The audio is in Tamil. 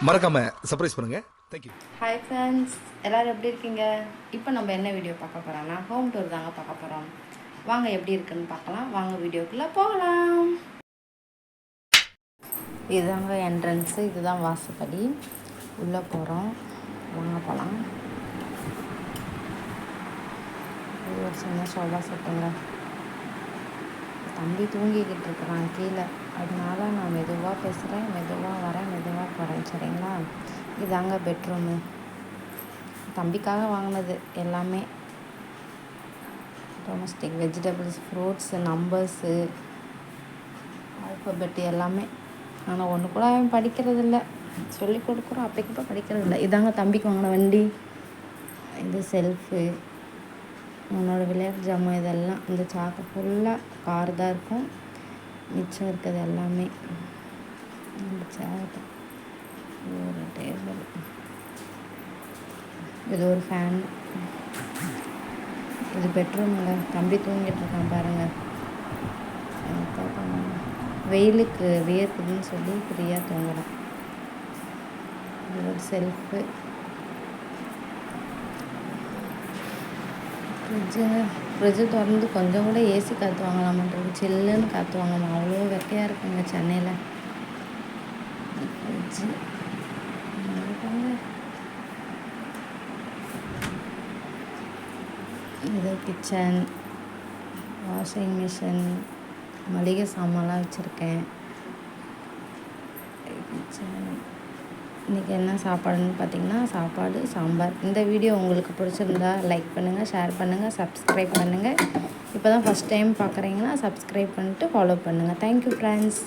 மறக்காம சர்ப்ரைஸ் பண்ணுங்க. தேங்க்யூ. ஹாய் ஃப்ரெண்ட்ஸ், எல்லோரும் எப்படி இருக்கீங்க? இப்போ நம்ம என்ன வீடியோ பார்க்க போகிறோம்னா ஹோம் டூர் தாங்க பார்க்க போகிறோம். வாங்க எப்படி இருக்குன்னு பார்க்கலாம். வாங்க வீடியோக்குள்ளே போகலாம். இதுதாங்க என்ட்ரன்ஸு, இதுதான் வாசப்படி. உள்ளே போகிறோம், வாங்க போகலாம். இது ஒரு சின்ன சோபா செட்டுங்க. தம்பி தூங்கிக்கிட்டு இருக்கிறான் கீழே, அதனால நான் மெதுவாக பேசுகிறேன், மெதுவாக வரேன், மெதுவாக போகிறேன், சரிங்களா? இதாங்க பெட்ரூமு. தம்பிக்காக வாங்கினது எல்லாமே. Domestic vegetables, fruits, numbers, alphabet எல்லாமே. ஆனால் ஒன்று கூட அவன் படிக்கிறதில்ல, சொல்லி கொடுக்குறோம், அப்போக்கப்போ படிக்கிறதில்ல. இதாங்க தம்பிக்கு வாங்கின வண்டி. இது செல்ஃபு, உன்னோட விளையாட்டு ஜாமான், இதெல்லாம். இந்த சாக்கு ஃபுல்லாக கார் தான் இருக்கும், மிச்சம் இருக்குது எல்லாமே. இந்த சேர், ஒரு டேபிள், இது ஒரு ஃபேன். இது பெட்ரூமுங்க. தம்பி தூங்கிட்டு இருக்கான் பாருங்கள். வெயிலுக்கு வியர்க்குதுன்னு சொல்லி ஃப்ரீயாக தூங்குறான். இது ஒரு செல்ஃபு. ஃப்ரிட்ஜு திறந்து கொஞ்சம் கூட ஏசி காற்று வாங்கலாமான்றது, சில்லுன்னு காற்று வாங்கலாம். அவ்வளோ வெக்கையாக இருக்குங்க சென்னையில். ஃப்ரிட்ஜு இது கிச்சன், வாஷிங் மிஷின், மளிகை சாமான்லாம் வச்சுருக்கேன். கிச்சன். இன்றைக்கி என்ன சாப்பாடுன்னு பார்த்தீங்கன்னா, சாப்பாடு சாம்பார். இந்த வீடியோ உங்களுக்கு பிடிச்சிருந்தா லைக் பண்ணுங்கள், ஷேர் பண்ணுங்கள், சப்ஸ்கிரைப் பண்ணுங்கள். இப்போ தான் ஃபஸ்ட் டைம் பார்க்குறீங்கன்னா சப்ஸ்கிரைப் பண்ணிட்டு ஃபாலோ பண்ணுங்கள். Thank you friends.